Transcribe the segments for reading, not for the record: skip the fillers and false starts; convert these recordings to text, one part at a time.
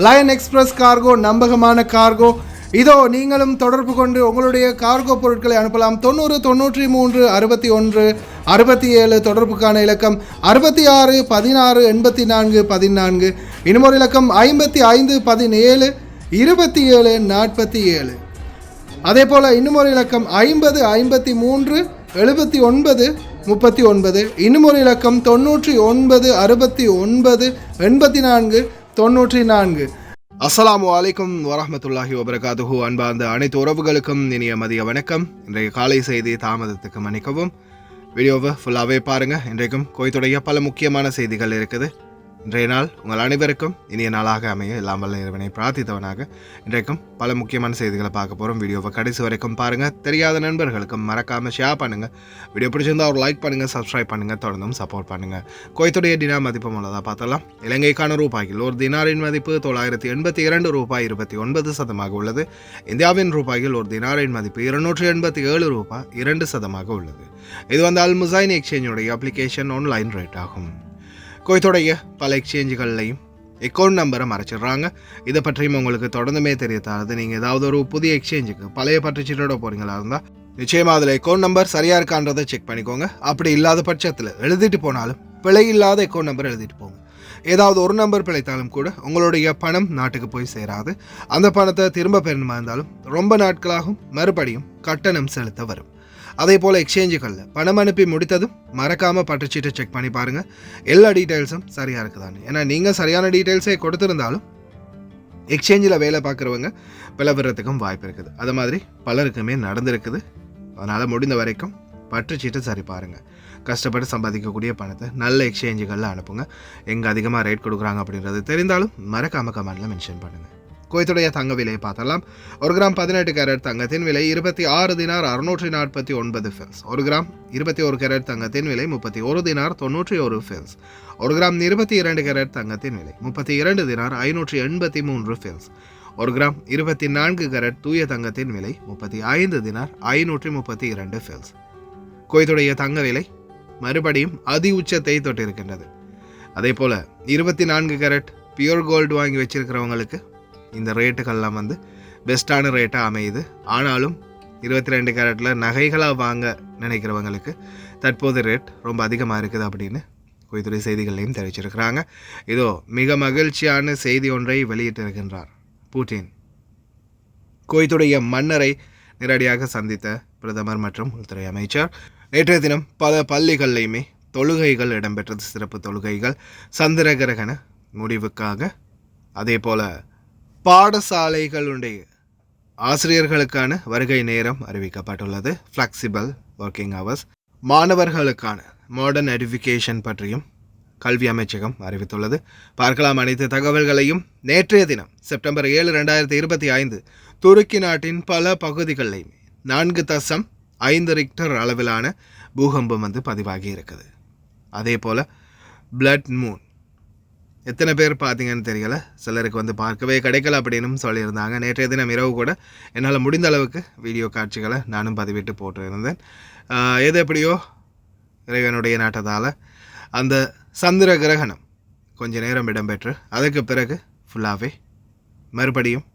Line express cargo நம்பகமான cargo. இதோ நீங்களும் தொடர்பு கொண்டு உங்களுடைய கார்கோ பொருட்களை அனுப்பலாம். 90 93 61 67 தொடர்புக்கான இலக்கம் 66 16 84 14. இன்னொரு இலக்கம் 55 17 27 47. அதே போல் இன்னுமொரு இலக்கம் 50 53 79 39. இன்னுமொரு இலக்கம் 99 69 84 94. அஸ்ஸலாமு அலைக்கும் வரஹ்மத்துல்லாஹி வபரகாத்துஹு. அன்பார்ந்த அனைத்து உறவுகளுக்கும் இனிய மதிய வணக்கம். இன்றைய காலை செய்தி தாமதத்துக்கு மன்னிக்கவும். வீடியோவை ஃபுல்லாகவே பாருங்கள். இன்றைக்கும் குவைத்துடைய பல முக்கியமான செய்திகள் இருக்குது. இன்றைய நாள் உங்கள் அனைவருக்கும் இனிய நாளாக அமைய எல்லாம் வல்ல இறைவனை பிரார்த்தித்தவனாக இன்றைக்கும் பல முக்கியமான செய்திகளை பார்க்க போகிறோம். வீடியோவை கடைசி வரைக்கும் பாருங்கள். தெரியாத நண்பர்களுக்கும் மறக்காமல் ஷேர் பண்ணுங்கள். வீடியோ பிடிச்சிருந்தால் ஒரு லைக் பண்ணுங்கள், சப்ஸ்கிரைப் பண்ணுங்கள், தொடர்ந்தும் சப்போர்ட் பண்ணுங்கள். குவைத்துடைய டினார் மதிப்பு மூலதாக பார்த்தலாம். இலங்கைக்கான ரூபாயில் ஒரு தினாரின் மதிப்பு 982 ரூபாய் 29% உள்ளது. இந்தியாவின் ரூபாயில் ஒரு தினாரின் மதிப்பு 287 ரூபாய் 2% உள்ளது. இது வந்து அல் முசைன் எக்ஸ்சேஞ்சுடைய அப்ளிகேஷன் ஆன்லைன் ரேட் ஆகும். குவைத்துடைய பல எக்ஸ்சேஞ்சுகள்லையும் அக்கௌண்ட் நம்பரை மறைச்சிடுறாங்க. இதை பற்றியும் உங்களுக்கு தொடர்ந்துமே தெரியத்தாது. நீங்கள் ஏதாவது ஒரு புதிய எக்ஸ்சேஞ்சுக்கு பழைய பற்றுச்சீட்டோட போகிறீங்களா இருந்தால் நிச்சயமாக அதில் அக்கௌண்ட் நம்பர் சரியாக இருக்கான்றதை செக் பண்ணிக்கோங்க. அப்படி இல்லாத பட்சத்தில் எழுதிட்டு போனாலும் பிழை இல்லாத அக்கௌண்ட் நம்பர் எழுதிட்டு போங்க. ஏதாவது ஒரு நம்பர் பிழைத்தாலும் கூட உங்களுடைய பணம் நாட்டுக்கு போய் சேராது. அந்த பணத்தை திரும்ப பெறணுமா இருந்தாலும் ரொம்ப நாட்களாகும், மறுபடியும் கட்டணம் செலுத்த வரும். அதே போல் எக்ஸ்சேஞ்சுகளில் பணம் அனுப்பி முடித்ததும் மறக்காமல் பட்டுச்சீட்டை செக் பண்ணி பாருங்கள். எல்லா டீட்டெயில்ஸும் சரியாக இருக்குதான்னு. ஏன்னா நீங்கள் சரியான டீட்டெயில்ஸை கொடுத்துருந்தாலும் எக்ஸ்சேஞ்சில் வேலை பார்க்குறவங்க பிளவுறதுக்கும் வாய்ப்பு இருக்குது. அது மாதிரி பலருக்குமே நடந்திருக்குது. அதனால் முடிந்த வரைக்கும் பற்றுச்சீட்டை சரி பாருங்கள். கஷ்டப்பட்டு சம்பாதிக்கக்கூடிய பணத்தை நல்ல எக்ஸ்சேஞ்சுகளில் அனுப்புங்க. எங்கே அதிகமாக ரேட் கொடுக்குறாங்க அப்படின்றது தெரிந்தாலும் மறக்காமல் கமெண்டில் மென்ஷன் பண்ணுங்கள். குவைத்துடைய தங்க விலையை பார்த்தலாம். 1 கிராம் 18 கேரட் தங்கத்தின் விலை 26 தினார் 649 ஃபில்ஸ். 1 கிராம் 21 கேரட் தங்கத்தின் விலை 31 தினார் 91 ஃபில்ஸ். 1 கிராம் 22 கேரட் தங்கத்தின் விலை 32 தினார் 583 ஃபில்ஸ். 1 கிராம் 24 கேரட் தூய தங்கத்தின் விலை 35 தினார் 532 ஃபில்ஸ். குவைத்துடைய தங்க விலை மறுபடியும் அதி உச்சத்தை தொட்டிருக்கின்றது. அதே போல் 24 கேரட் பியூர் கோல்டு வாங்கி வச்சிருக்கிறவங்களுக்கு இந்த ரேட்டுகள்லாம் வந்து பெஸ்ட்டான ரேட்டாக அமையுது. ஆனாலும் 22 கேரட்டில் நகைகளாக வாங்க நினைக்கிறவங்களுக்கு தற்போது ரேட் ரொம்ப அதிகமாக இருக்குது அப்படின்னு குவைத்துறை செய்திகள்லையும் தெரிவிச்சிருக்கிறாங்க. இதோ மிக மகிழ்ச்சியான செய்தி ஒன்றை வெளியிட்டிருக்கின்றார் புட்டின். குவைத்துடைய மன்னரை நேரடியாக சந்தித்த பிரதமர் மற்றும் உள்துறை அமைச்சர். நேற்றைய தினம் பல பள்ளிகள்லையுமே தொழுகைகள் இடம்பெற்றது, சிறப்பு தொழுகைகள் சந்திர கிரகண முடிவுக்காக. அதே போல் பாடசாலைகளுடைய ஆசிரியர்களுக்கான வருகை நேரம் அறிவிக்கப்பட்டுள்ளது. Flexible working hours. மாணவர்களுக்கான மாடர்ன் எடிஃபிகேஷன் பற்றியும் கல்வி அமைச்சகம் அறிவித்துள்ளது. பார்க்கலாம் அனைத்து தகவல்களையும். நேற்றைய தினம் செப்டம்பர் 7 2025 துருக்கி நாட்டின் பல பகுதிகளில் 4.5 ரிக்டர் அளவிலான பூகம்பம் வந்து பதிவாகி இருக்குது. அதே போல் பிளட் மூன் எத்தனை பேர் பார்த்தீங்கன்னு தெரியல, சிலருக்கு வந்து பார்க்கவே கிடைக்கல அப்படின்னு சொல்லியிருந்தாங்க. நேற்றைய தினம் இரவு கூட என்னால் முடிந்த அளவுக்கு வீடியோ காட்சிகளை நானும் பதிவிட்டு போட்டிருந்தேன். எது எப்படியோ இறைவனுடைய நாட்டத்தால் அந்த சந்திர கிரகணம் கொஞ்ச நேரம் இடம்பெற்று அதுக்கு பிறகு ஃபுல்லாகவே மறுபடியும்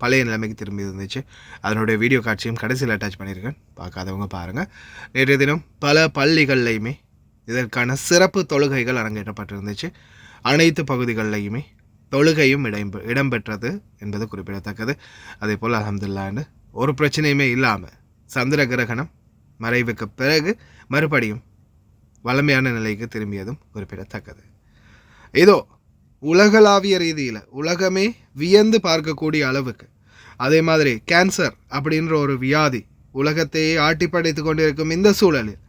பழைய நிலைமைக்கு திரும்பி இருந்துச்சு. அதனுடைய வீடியோ காட்சியும் கடைசியில் அட்டாச் பண்ணியிருக்கேன், பார்க்காதவங்க பாருங்கள். நேற்றைய தினம் பல பள்ளிகள்லையுமே இதற்கான சிறப்பு தொழுகைகள் அரங்கேற்றப்பட்டிருந்துச்சு. அனைத்து பகுதிகளிலையுமே தொழுகையும் இடம்பெற்றது என்பது குறிப்பிடத்தக்கது. அதே போல் அல்ஹம்துலில்லாஹ்னு ஒரு பிரச்சனையுமே இல்லாமல் சந்திர கிரகணம் மறைவுக்கு பிறகு மறுபடியும் வளமையான நிலைக்கு திரும்பியதும் குறிப்பிடத்தக்கது. இதோ உலகளாவிய ரீதியில் உலகமே வியந்து பார்க்கக்கூடிய அளவுக்கு, அதே மாதிரி கேன்சர் அப்படின்ற ஒரு வியாதி உலகத்தையே ஆட்டி படைத்து கொண்டிருக்கும் இந்த சூழலில்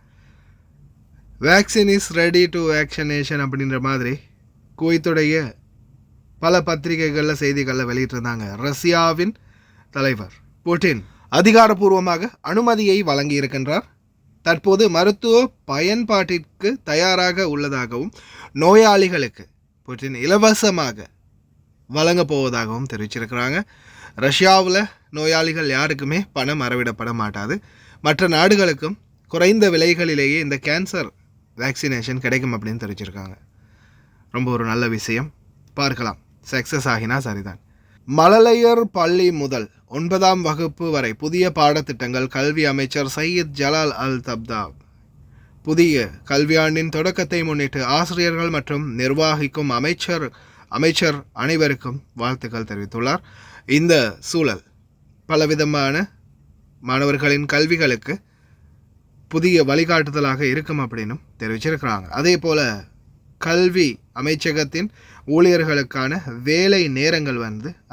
vaccine is ready to vaccination அப்படின்ற மாதிரி குவைத்துடைய பல பத்திரிகைகளில் செய்திகளில் வெளியிட்டிருந்தாங்க. ரஷ்யாவின் தலைவர் புட்டின் அதிகாரப்பூர்வமாக அனுமதியை வழங்கியிருக்கின்றார். தற்போது மருத்துவ பயன்பாட்டிற்கு தயாராக உள்ளதாகவும் நோயாளிகளுக்கு புட்டின் இலவசமாக வழங்கப் போவதாகவும் தெரிவிச்சிருக்கிறாங்க. ரஷ்யாவில் நோயாளிகள் யாருக்குமே பணம் அறவிடப்பட மாட்டாது. மற்ற நாடுகளுக்கும் குறைந்த விலைகளிலேயே இந்த கேன்சர் வேக்சினேஷன் கிடைக்கும் அப்படின்னு தெரிவிச்சிருக்காங்க. ரொம்ப ஒரு நல்ல விஷயம். பார்க்கலாம் சக்ஸஸ் ஆகினா சரிதான். மழலையர் பள்ளி முதல் 9ஆம் வகுப்பு வரை புதிய பாடத்திட்டங்கள் கல்வி அமைச்சர் சையீத் ஜலால் அல் தப்தாப் புதிய கல்வியாண்டின் தொடக்கத்தை முன்னிட்டு ஆசிரியர்கள் மற்றும் நிர்வாகிக்கும் அமைச்சர் அனைவருக்கும் வாழ்த்துக்கள் தெரிவித்துள்ளார். இந்த சூழல் பலவிதமான மாணவர்களின் கல்விகளுக்கு புதிய வழிகாட்டுதலாக இருக்கும் அப்படின்னு தெரிவிச்சிருக்கிறாங்க. அதே போல் கல்வி அமைச்சகத்தின் ஊழியர்களுக்கான வேலை நேரங்கள்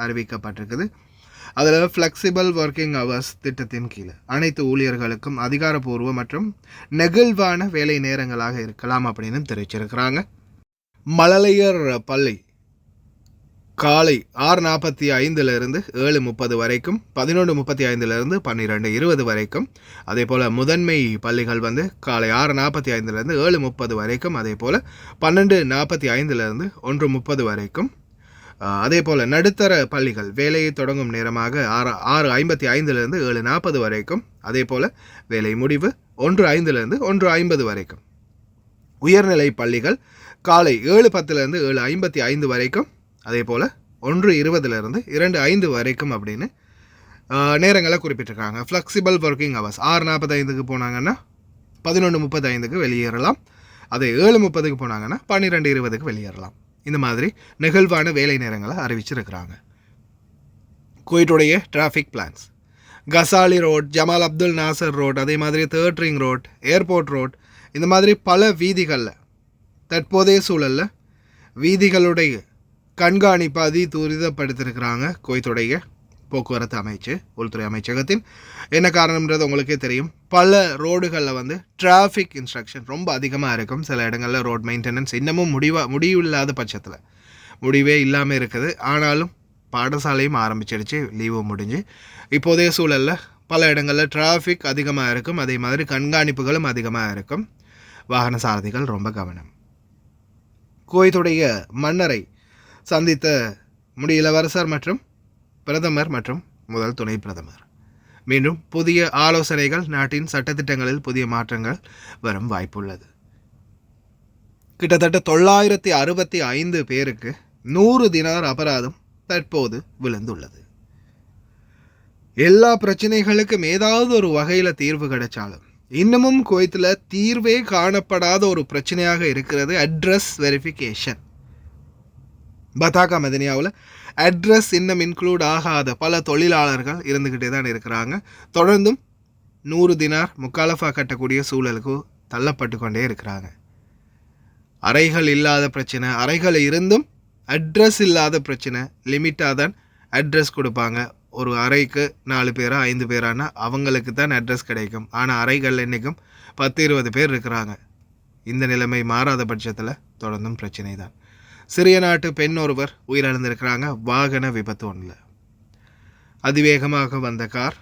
அறிவிக்கப்பட்டிருக்குது. அதில் ஃப்ளெக்சிபிள் ஒர்க்கிங் ஹவர்ஸ் திட்டத்தின் கீழே அனைத்து ஊழியர்களுக்கும் அதிகாரப்பூர்வ மற்றும் நெகிழ்வான வேலை நேரங்களாக இருக்கலாம் அப்படின்னு தெரிவிச்சிருக்கிறாங்க. மழலையர் பள்ளி காலை 6:45 7:30 வரைக்கும், 11:35 12:20 வரைக்கும். அதே போல் முதன்மை பள்ளிகள் காலை 6:45 7:30 வரைக்கும், அதே போல் 12:45 1:30 வரைக்கும். அதே போல் நடுத்தர பள்ளிகள் வேலையை தொடங்கும் நேரமாக 6:55 7:40 வரைக்கும், அதே போல் வேலை முடிவு 1:05 1:50 வரைக்கும். உயர்நிலை பள்ளிகள் காலை 7:10 7:55 வரைக்கும், அதே போல் 1:20 2:05 வரைக்கும் அப்படின்னு நேரங்களை குறிப்பிட்டிருக்காங்க. ஃப்ளெக்சிபிள் ஒர்க்கிங் ஹவர்ஸ் 6:45 போனாங்கன்னா 11:35 வெளியேறலாம். அதே 7:30 போனாங்கன்னா 12:20 வெளியேறலாம். இந்த மாதிரி நெகிழ்வான வேலை நேரங்களை அறிவிச்சிருக்கிறாங்க. குவைத்துடைய traffic plans Ghazali road, Jamal Abdul Nasser road, அதே மாதிரி 3rd ring road, airport road, இந்த மாதிரி பல வீதிகளில் தற்போதைய சூழலில் வீதிகளுடைய கண்காணிப்பு துரிதப்படுத்திருக்கிறாங்க குவைத்துடைய போக்குவரத்து அமைச்சு, உள்துறை அமைச்சகத்தின். என்ன காரணம்ன்றது உங்களுக்கே தெரியும். பல ரோடுகளில் டிராஃபிக் இன்ஸ்ட்ரக்ஷன் ரொம்ப அதிகமாக இருக்கும். சில இடங்களில் ரோட் மெயின்டெனன்ஸ் இன்னமும் முடிவில்லாத பட்சத்தில் முடிவே இல்லாமல் இருக்குது. ஆனாலும் பாடசாலையும் ஆரம்பிச்சிடுச்சு, லீவு முடிஞ்சு. இப்போதைய சூழலில் பல இடங்களில் டிராஃபிக் அதிகமாக இருக்கும். அதே மாதிரி கண்காணிப்புகளும் அதிகமாக இருக்கும். வாகன சாரதிகள் ரொம்ப கவனம். குவைத்துடைய மன்னரை சந்தித்த இளவரசர் மற்றும் பிரதமர் மற்றும் முதல் துணை பிரதமர். மீண்டும் புதிய ஆலோசனைகள், நாட்டின் சட்டத்திட்டங்களில் புதிய மாற்றங்கள் வரும் வாய்ப்புள்ளது. கிட்டத்தட்ட 965 பேருக்கு 100 தினார் அபராதம் தற்போது விழுந்துள்ளது. எல்லா பிரச்சனைகளுக்கும் ஏதாவது ஒரு வகையில் தீர்வு கிடைச்சாலும் இன்னமும் குவைத்தில் தீர்வே காணப்படாத ஒரு பிரச்சனையாக இருக்கிறது அட்ரஸ் வெரிஃபிகேஷன். பத்தாக்கா மெதனியாவில் அட்ரஸ் இன்னும் இன்க்ளூட் ஆகாத பல தொழிலாளர்கள் இருந்துக்கிட்டே தான் இருக்கிறாங்க. தொடர்ந்தும் 100 தினார் முக்காலஃபா கட்டக்கூடிய சூழலுக்கு தள்ளப்பட்டு கொண்டே இருக்கிறாங்க. அறைகள் இல்லாத பிரச்சனை, அறைகள் இருந்தும் அட்ரஸ் இல்லாத பிரச்சனை. லிமிட்டாக தான் அட்ரஸ் கொடுப்பாங்க. ஒரு அறைக்கு 4 பேரா 5 பேரானா அவங்களுக்கு தான் அட்ரஸ் கிடைக்கும். ஆனால் அறைகள் என்றைக்கும் 10-20 பேர் இருக்கிறாங்க. இந்த நிலைமை மாறாத பட்சத்தில் தொடர்ந்தும் பிரச்சனை தான். சிறிய நாட்டு பெண் ஒருவர் உயிரிழந்திருக்கிறாங்க வாகன விபத்து ஒன்றில். அதிவேகமாக வந்த கார்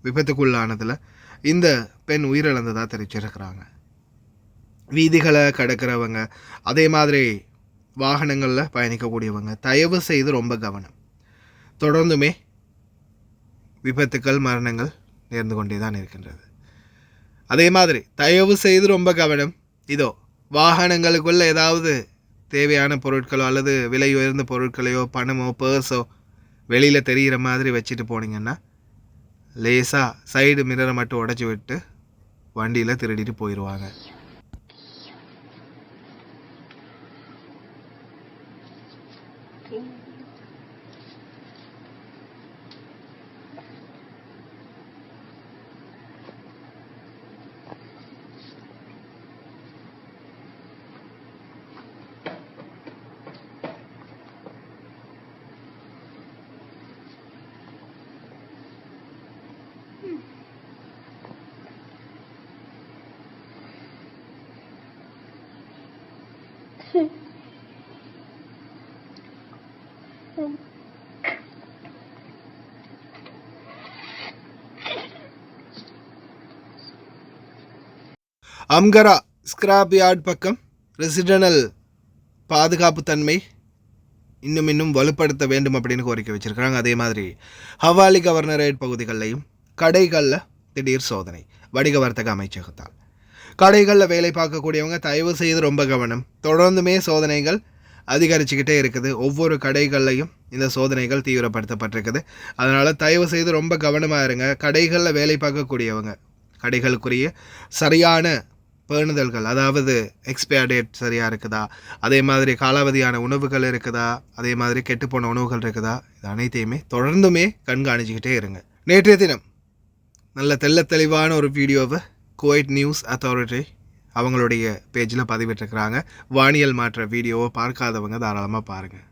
விபத்துக்குள்ளானதில் இந்த பெண் உயிரிழந்ததாக தெரிவிச்சிருக்கிறாங்க. வீதிகளை கடக்கிறவங்க, அதே மாதிரி வாகனங்களில் பயணிக்கக்கூடியவங்க தயவு செய்து ரொம்ப கவனம். தொடர்ந்துமே விபத்துக்கள், மரணங்கள் நேர்ந்து கொண்டே தான் இருக்கின்றது. அதே மாதிரி தயவு செய்து ரொம்ப கவனம். இதோ வாகனங்களுக்குள்ள ஏதாவது தேவையான பொருட்களோ அல்லது விலை உயர்ந்த பொருட்களையோ பணமோ பர்ஸோ வெளியில் தெரிகிற மாதிரி வச்சுட்டு போனீங்கன்னா லேசாக சைடு மிரரை மட்டும் உடச்சி விட்டு வண்டியில் திருடிட்டு போயிடுவாங்க. அம்கரா ஸ்கிராப் யார்ட் பக்கம் ரெசிடென்டல் பாதுகாப்பு தன்மை இன்னும் வலுப்படுத்த வேண்டும் அப்படின்னு கோரிக்கை வச்சுருக்கிறாங்க. அதே மாதிரி ஹவாலி கவர்னரேட் பகுதிகளிலையும் கடைகளில் திடீர் சோதனை வணிக வர்த்தக அமைச்சகத்தால். கடைகளில் வேலை பார்க்கக்கூடியவங்க தயவு செய்து ரொம்ப கவனம். தொடர்ந்துமே சோதனைகள் அதிகரிச்சுக்கிட்டே இருக்குது. ஒவ்வொரு கடைகள்லையும் இந்த சோதனைகள் தீவிரப்படுத்தப்பட்டிருக்குது. அதனால் தயவு செய்து ரொம்ப கவனமாக இருங்க. கடைகளில் வேலை பார்க்கக்கூடியவங்க கடைகளுக்குரிய சரியான பேணுதல்கள், அதாவது எக்ஸ்பயர் டேட் சரியாக இருக்குதா, அதே மாதிரி காலாவதியான உணவுகள் இருக்குதா, அதே மாதிரி கெட்டுப்போன உணவுகள் இருக்குதா, இது அனைத்தையுமே தொடர்ந்துமே கண்காணிச்சிக்கிட்டே இருங்க. நேற்றைய தினம் நல்ல தெளிவான ஒரு வீடியோவை குவைட் நியூஸ் அத்தாரிட்டி அவங்களுடைய பேஜில் பதிவிட்டிருக்கிறாங்க. வானியல் மாற்ற வீடியோவை பார்க்காதவங்க தாராளமாக பாருங்கள்.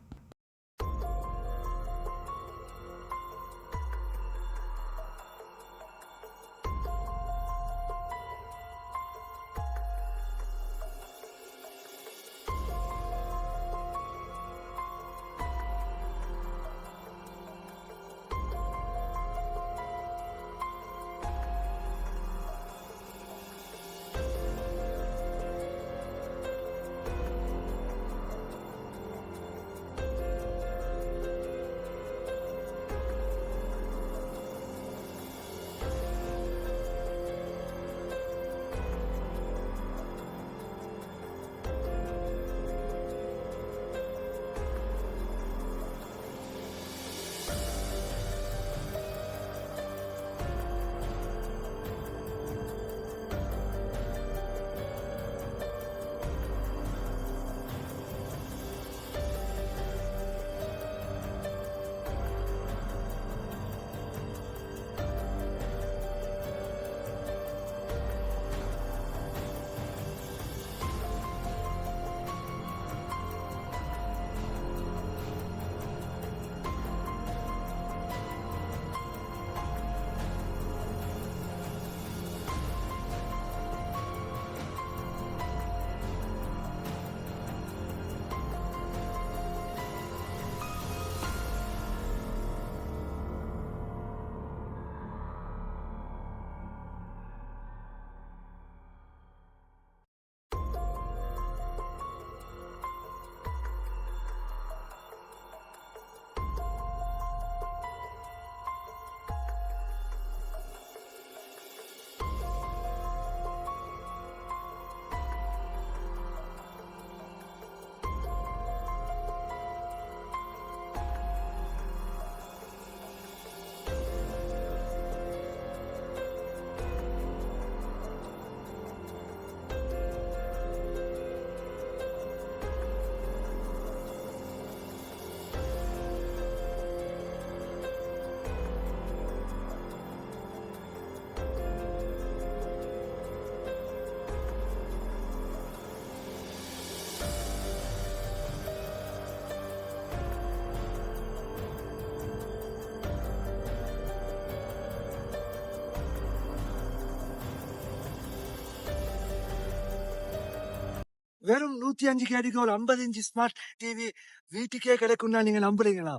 வெறும் 105 கேடிக்கு ஒரு 50 இன்ச் ஸ்மார்ட் டிவி வீட்டுக்கே கிடைக்கும்னா நீங்க நம்புறீங்களா?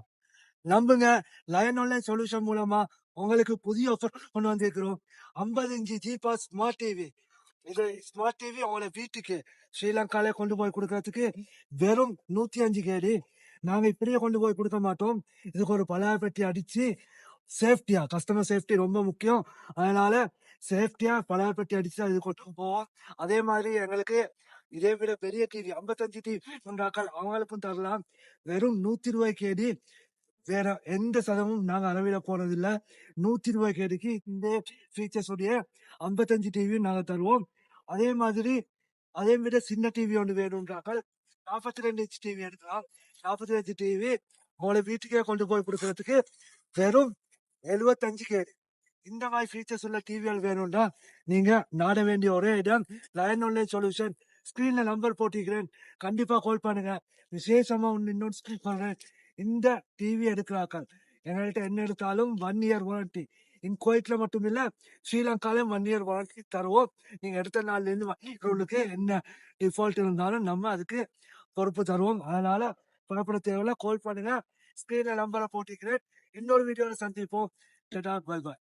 நம்புங்க. லயன் ஆன்லைன் சொல்யூஷன் மூலமா உங்களுக்கு புதிய ஆஃபர் கொண்டு வந்திருக்கிறோம். 50 இன்ச் ஜிபா ஸ்மார்ட் டிவி. இது ஸ்மார்ட் டிவி உங்களை வீட்டுக்கு ஸ்ரீலங்கால கொண்டு போய் கொடுக்கறதுக்கு வெறும் 105 கேடி. நாங்க இப்படியே கொண்டு போய் கொடுக்க மாட்டோம். இதுக்கு ஒரு பலாய பெட்டி அடிச்சு சேஃப்டியா, கஸ்டமர் சேஃப்டி ரொம்ப முக்கியம். அதனால சேஃப்டியா பலாய பெட்டி அடிச்சு அது கொண்டு போவோம். அதே மாதிரி எங்களுக்கு இதே விட பெரிய டிவி 55 டிவி கொண்டாக்கள் அவங்களுக்கும் தரலாம். வெறும் 100 கேடி. வேற எந்த சதமும் நாங்க அளவிட போறது இல்ல. 100 கேடிக்கு இந்த ஃபீச்சர்ஸ் உடைய 55 டிவியும் நாங்க தருவோம். அதே மாதிரி அதே விட சின்ன டிவி ஒன்று வேணும்ன்றாக்கள் 42 இன்ச் டிவி எடுக்கலாம். 42 டிவி உங்களை வீட்டுக்கே கொண்டு போய் கொடுக்கறதுக்கு வெறும் 75 கேடி. இந்த மாதிரி ஃபீச்சர்ஸ் உள்ள டிவிகள் வேணும்னா நீங்க நாட வேண்டிய ஒரே இடம் லயன் ஆன்லைன் சொல்யூஷன். ஸ்கிரீன்ல நம்பர் போட்டிக்கிறேன், கண்டிப்பா கால் பண்ணுங்க. விசேஷமா இன்னொன்று சொல்றேன், இந்த டிவி எடுக்கிறாக்கள் எங்கள்கிட்ட என்ன எடுத்தாலும் 1 இயர் வாரண்டி. குவைட்ல மட்டும் இல்ல, ஸ்ரீலங்காலையும் 1 இயர் வாரண்டி தருவோம். நீங்க எடுத்த நாள்ல இருந்து உங்களுக்கு என்ன டிஃபால்ட் இருந்தாலும் நம்ம அதுக்கு பொறுப்பு தருவோம். அதனால புறப்பட தேவையில்ல, கால் பண்ணுங்க. ஸ்கிரீன்ல நம்பரை போட்டிக்கிறேன். இன்னொரு வீடியோல சந்திப்போம். Bye bye.